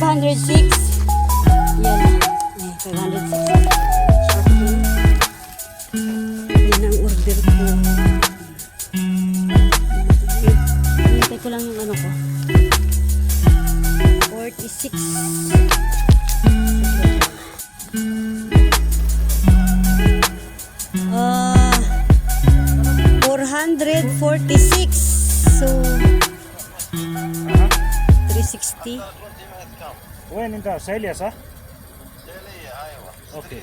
506. Yan. Eh, 506. Yan ang order ko. Hintay ko lang yung ano ko. 46. 446. So 360. وين انت سيليا صح؟ سيلية ايوه. اوكي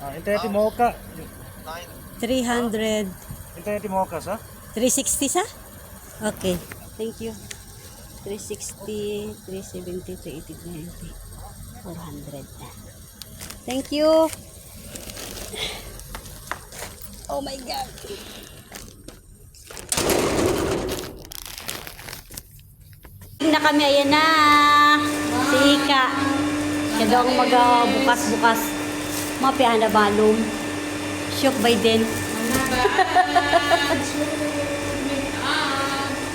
1062 انت ياتي موقع 300. انت ياتي موقع صح؟ 360 sa? Okay. Thank you. 360, 370, 380, 390, 400. Thank you. Oh my God. Na kami, ayan na. Si Ika. Siya daw ang mag-bukas-bukas. Mapihan na balong. Shock by din.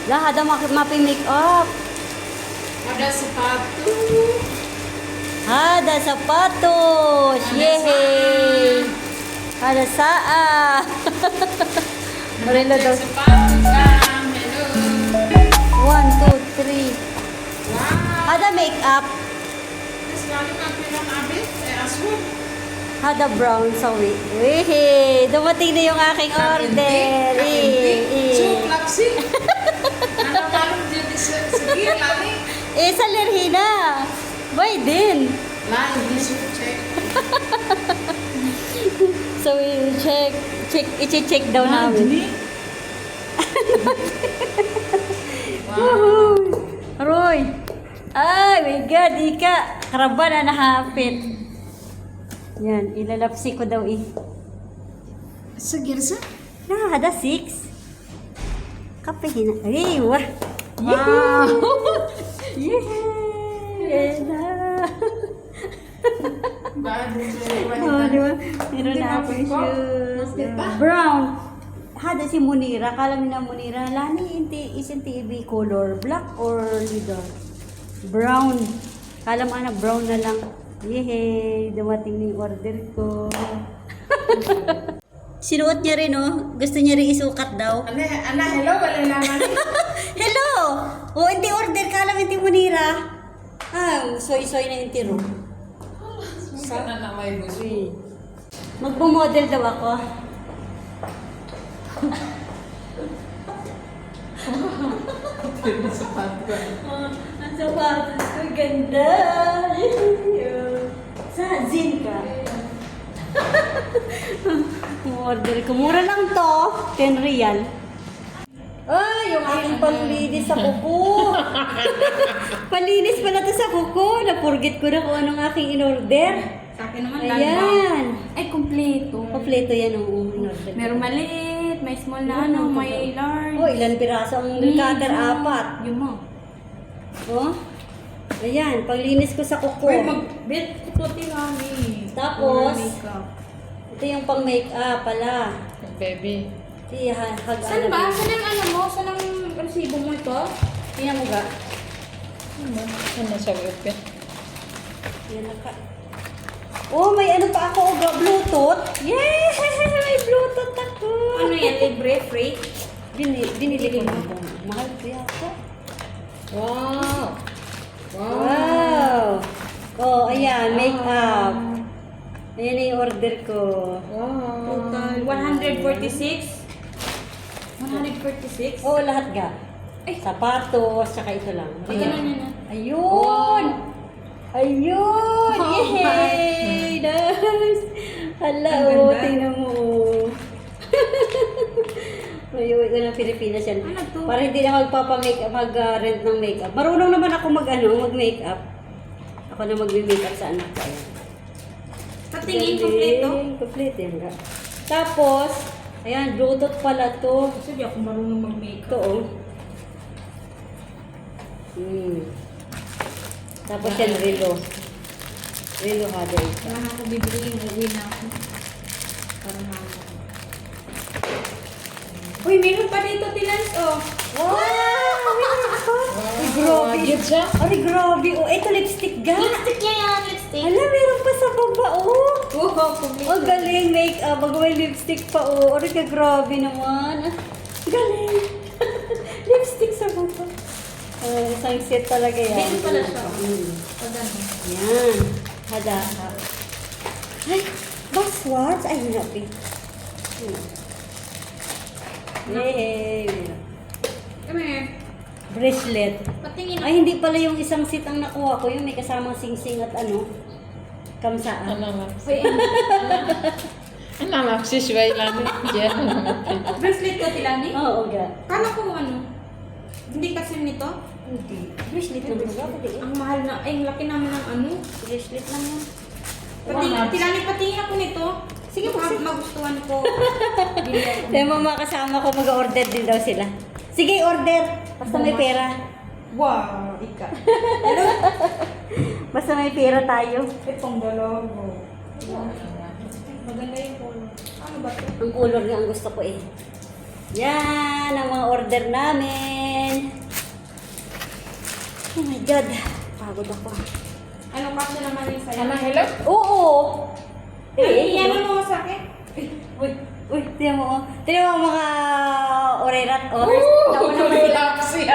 Lahat ang mapi make up. Ada sepatu. Ada sapatos. Yehey. Ada saa. Marilo daw. Sepatu kan. Hello. 1, 2, 3. Wow. Ada make up. Selalu ngapain habis? Aswad. Ada brown sawi. Wehey. Dumating na yung aking order. Cukup sih. Anak malu jadi segi lari. Sa Lerhina. Bay din. Lain disucek. So, i-check daw namin. Woohoo! Roy! Ay, my God, Ika! Karaban na nahapit. Yan, ilalapsi ko daw eh. Segir sa? Ada 6. Kape hina. Ay, wah! Wow. Yay! Na! Bagus. Oh, di ba? Meron na ako yung shoes. Brown. Hada si Munira. Kala mo na Munira. Lani, isang TV color. Black or leather? Brown. Kala mo na brown na lang. Yehey! Dumating na yung order ko. Sinuot niya rin, oh. Gusto niya rin isukat daw. Ana hello wala naman. Hello! Oh, hindi order. Kala mo hindi Munira. Soy-soy na yung tiro. Sana na may gusto. Magbo-model daw ako. Sepatu. Ang sapatos ko, ganda. Sa Zin ka. Order ko. Mura lang to. 10 real. Ay, yung aking panglinis sa kuko. Palinis pala to sa kuko. Napurgit ko na kung anong aking in-order. Sa akin naman Ayan. Ay, kumpleto. Kompleto yan ang in-order. Meron maliit, may small na ano, may large. Oh, ilan piraso ang cutter? 4. Yung mo. Oh. Ayan, paglinis ko sa kuko. Uy, mag-bit puti kami. Tapos, makeup. ito yung pang make-up pala. Baby. Saan Saan ba? Saan ang ano mo? Saan ang resibo mo ito? Tingnan mo ga? Saan na siya upit? Yan lang ka. Oh, may ano pa ako, Bluetooth. Yay! May Bluetooth ako. Ano yan? Libre? Free? Binili ko na. Mahal ko yata. Wow! Wow! Oh, ayan, make-up. Ayan na yung order ko. Wow! Total 146? 146? Oh, lahat ga. Sapatos, tsaka ito lang. Ganun yun na. Ayun! Ayun! Oh, Yay! Nice! Hala, Ang oh, ganda. tingnan mo. Uyuwi ko ng Pilipinas yan. Ano to? Para hindi na mag-rent ng makeup. Marunong naman ako mag-makeup. Ako na mag-makeup sa anak ko. Ayan. Patingin, kompleto? Kompleto yan ga. Tapos, ayan, Bluetooth pala to. Kasi di ako marunong mag-makeup. Ito, oh. Tapos yan, Relo. Relo hada ito. Kailangan ako bibili yung uwi na ako. Para Uy, meron pa dito, Tilans, oh. Wow! Ay, grabe. Good siya. Ay, grabe. Oh, ito lipstick ga. Lipstick niya yan, lipstick. Hala, meron pa sa baba, oh. Wow, complete. Oh, galing. Make-up. Bago may lipstick pa, oh. Ay, grabe naman. Galing. Lipstick sa baba. Isang set talaga yan. Ganun pala siya. Mm. Pag ano. Yan. Hada. Ay, baswards. Ay, hinabi. Yay. Come here. Bracelet. Patingin Ay, hindi pala yung isang set ang nakuha ko. Yung may kasamang sing-sing at ano. Kamsaan. Uy, Ano si Shway lang. bracelet ka, Tilani? Oo, ga. Kala ko ano? Hindi kasi nito? Hindi. Bracelet lang ba? Pati Ang mahal na, ay, ang laki naman ng ano. bracelet lang yan. Tilani, patingin ako nito. Sige, Baka sige. magustuhan ko. Bili ako. Kaya mga kasama ko mag-order din daw sila. Sige, order. Basta may pera. Wow, ika. Basta may pera tayo. Itong dalago. Maganda yung color. Ano ba ito? Ang color nga ang gusto ko eh. Yan ang mga order namin. Oh my God. Pagod ako. Ano kasi naman yung sa'yo? Hello? Oo. Ay, yan mo sa akin. Uy, uy, tiyan mo. Tiyan mo ang mga orerat. Oh. Nauna pa sila.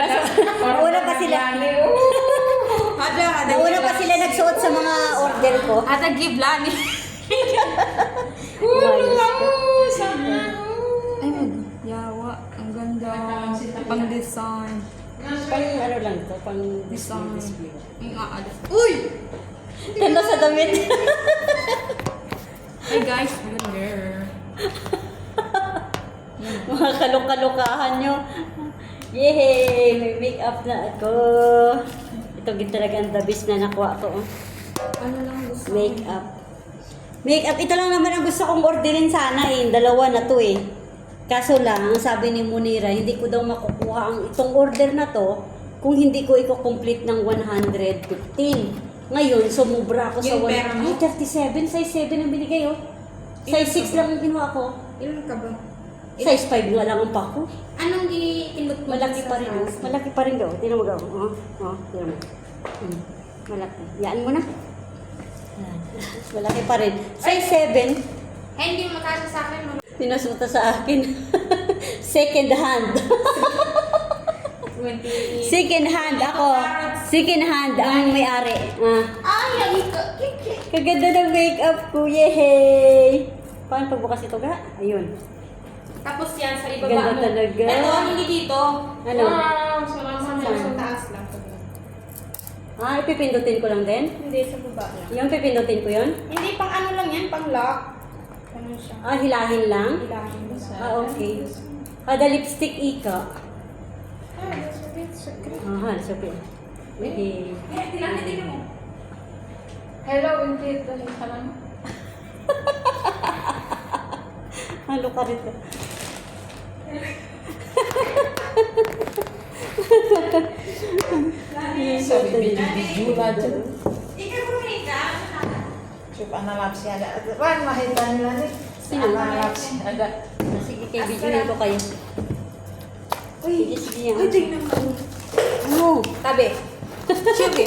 Nauna pa sila nagsuot sa mga order ko. Ata give lani. Ay, yawa. Ang ganda. Pang design. Pang ano lang to, pang Design. display. Ang aalas. Uy! Tanda sa damit. Hi guys, ganda. Mga kalok-kalokahan nyo. Yay! May makeup na ako. Ito gid talaga ang the best na nakuha ko. Oh. Ano lang gusto mo? Makeup. Makeup, ito lang naman ang gusto kong orderin sana eh. Dalawa na to eh. Kaso lang, ang sabi ni Munira, hindi ko daw makukuha ang itong order na to kung hindi ko i-complete ng 115. Ngayon, sumubra ako sa Yung pera mo? Ay, 37. Size 7 ang binigay oh. Size 6 lang ang kinuha ko. Ilan ka ba? Size 5 nga lang ang pako. Anong ginipindot mo? Malaki sa pa rin oh. size? Malaki pa rin daw. Tingnan mo daw. Tingnan mo. Malaki. Yaan mo na. Yan. Malaki pa rin. Size 7. Eh, hindi mo makasa sa akin. Pinasuta sa akin. Second hand. 28. Second hand ako. Second hand ang may-ari. Ay, ang ika. Kaganda ng makeup ko. Yehey! Paano pagbukas ito ga? Ayun. Tapos yan, sa ibaba Ganda mo. talaga. Ito, hindi dito. Ano? Wow, salamat. Sa taas lang. Ipipindutin ko lang din? Hindi, sa baba lang. Yung pipindutin ko yun? Hindi, pang ano lang yan, pang lock. Ano siya? Hilahin lang? Ilahin mo sa... Okay. Kada lipstick ika. Super. Yehey. Tingnan mo. Hello, Ingrid. Dali ka lang. Halo ka rito. Sabi, bibidyo na dyan. Ikaw bumalik ka? Sip, analap siya. Wan, mahita nila ni. Sino? Analap siya. Sige, kay videoin ko kayo. Uy, Sige yan. uy, tingnan mo. Ano? Tabi. Sige.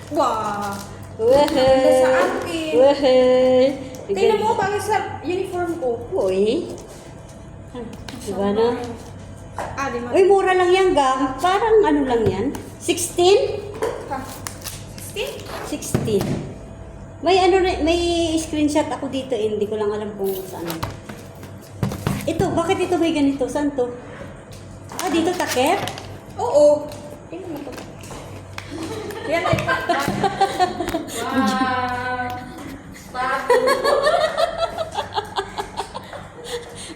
Wow. Wahey! Sa akin. Wahey! Tingnan mo, bakit sa uniform ko? Uy. Diba na? Di ba? Uy, mura lang yan, Gam. Parang ano lang yan? 16? 16. May ano may screenshot ako dito eh. Hindi ko lang alam kung saan. Ito, bakit ito may ganito? Saan to? Dito takip? Oo. Tingnan mo to. Yan ay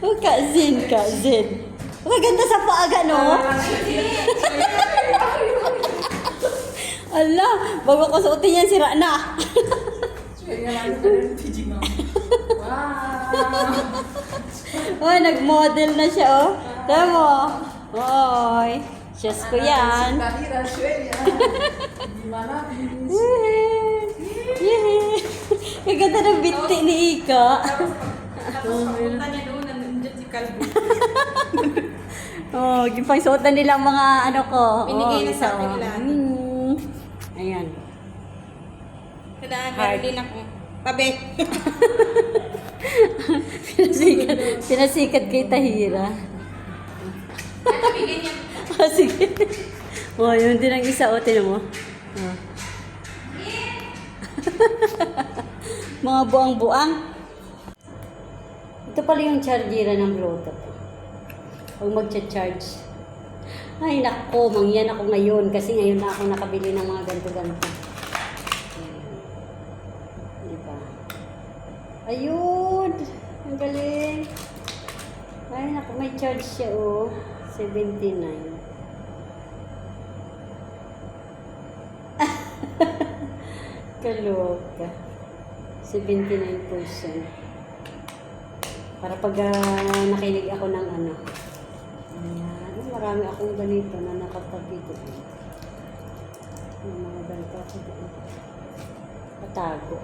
Oh, Kazin. Maganda sa paaga, no? Ala, bago ko suotin yan, sira na. Oh, nag-model na siya, oh. Tama mo. Oy, shoes ko yan. Yehey! Ang ganda ng binti ni Ika. Tapos papunta niya doon, nandun si Calvin. Oh, yung pangsuot na nila ang mga ano ko. Binigay na isa, sa akin lahat. Ayan. Kailangan Hard. meron din ako. Tabi. Pinasikat kay Tahira. Ito, bigyan niya. Oh, sige. Oh, yun din ang isa. O, tinan mo. Oh. Mga buang-buang. Ito pala yung chargera ng Bluetooth. Pag magcha-charge. Ay, nako, mangyan ako ngayon. Kasi ngayon na ako nakabili ng mga ganto-ganto. Diba? Ayun! Ang galing. Ay, naku, may charge siya, oh. 79. Kaloka. 79%. Para pag nakinig ako ng ano. Ayan. Marami akong ganito na nakatabi doon. May mga ganito ako doon. Patago.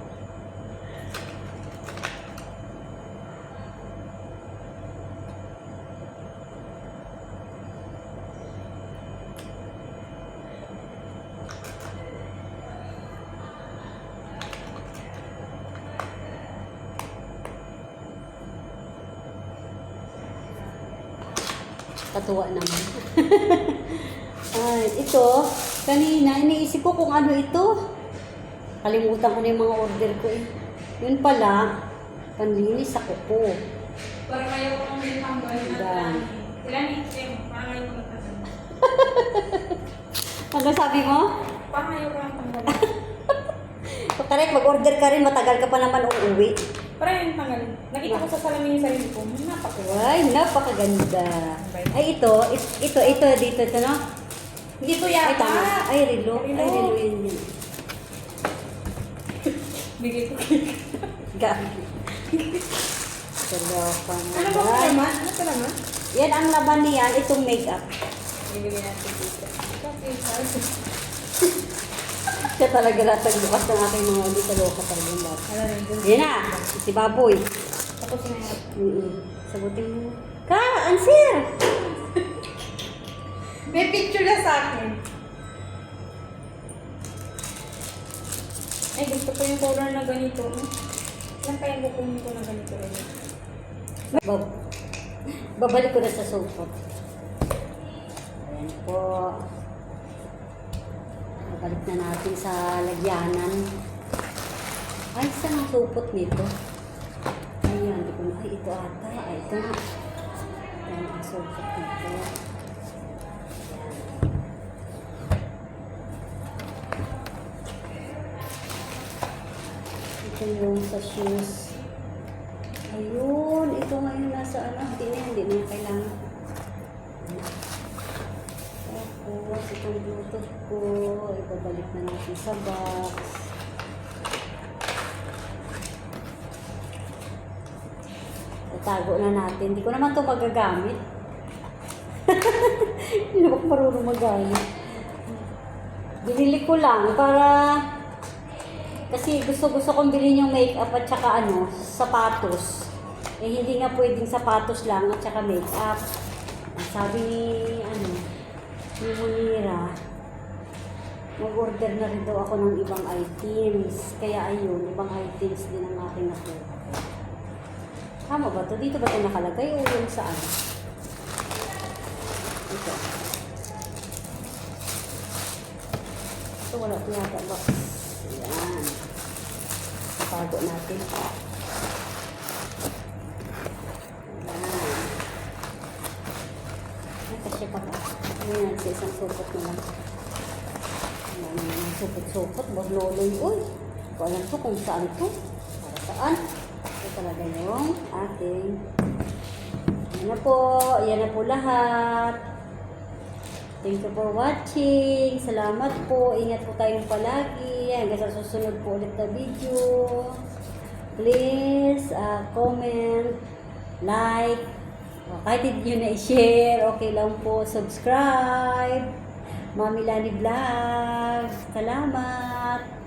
Katuwa naman. Ay, ito, kanina, iniisip ko kung ano ito. Kalimutan ko na yung mga order ko eh. Yun pala, panlinis sa kuko. Parang ayaw ko ng tanggal. Yan. Ilan itim? Parang ayaw ko ng tanggal. Ano sabi mo? Parang ayaw ko ng tanggal. Correct, mag-order ka rin, matagal ka pa naman uuwi. Parang yung tanggal. Nakita ko sa salamin yung sarili ko. Napakawala. Ay, napakaganda. Ay, ito, dito, ito, no? Hindi to Ay, yata. tama. Ay, relo. Ay, relo yun. Bigay ko. Gagi. Kaloka Ano ba naman. naman? Ano pa naman? Yan ang laban niyan, itong makeup. Bibigyan natin dito. Okay, sorry. Siya talaga lahat bukas ng aking mga ulit. Kaloka talaga yung lahat. Ano rin dun? Yan na, si Baboy. Tapos na yan. Sagutin mo. Ka, answer! May picture na sa akin. Ay, gusto ko yung color na ganito. Ilan pa yung kukunin ko na ganito rin? Babalik ko na sa sofa. Ayan po. Babalik na natin sa lagyanan. Ay, saan ang supot nito? Ayan, di ko na. Ay, ito ata. Ay, ito na. Ayan ang supot nito. Ayan. Ito yung sa shoes. Ayun, ito ngayon nasa ano, hindi na kailangan. Tapos, itong Bluetooth ko, ibabalik na natin sa box. Itago na natin. Hindi ko naman ito magagamit. Hindi naman ako marunong magamit. Binili ko lang para kasi gusto kong bilhin yung makeup at saka ano, sapatos. Eh hindi nga pwedeng sapatos lang at saka makeup. Sabi ni ni Munira, mag-order na rin daw ako ng ibang items. Kaya ayun, ibang items din ang aking nakuha. Tama ba to? Dito ba ito nakalagay o yung saan? Ito. Ito wala ito yata ba? Ayan. Tago natin. Ayan. Ay, kasi pa ba? Ayan, sa isang supot na lang. Ayan, yung supot-supot. Loloy. Uy, ko alam to kung saan to. Para saan? Ito talaga yung ating. Yan na po lahat. Thank you for watching. Salamat po. Ingat po tayong palagi. Hanggang sa susunod po ulit na video. Please comment, like, kahit hindi nyo na i-share, okay lang po. Subscribe. Mami Lani Vlog. Salamat.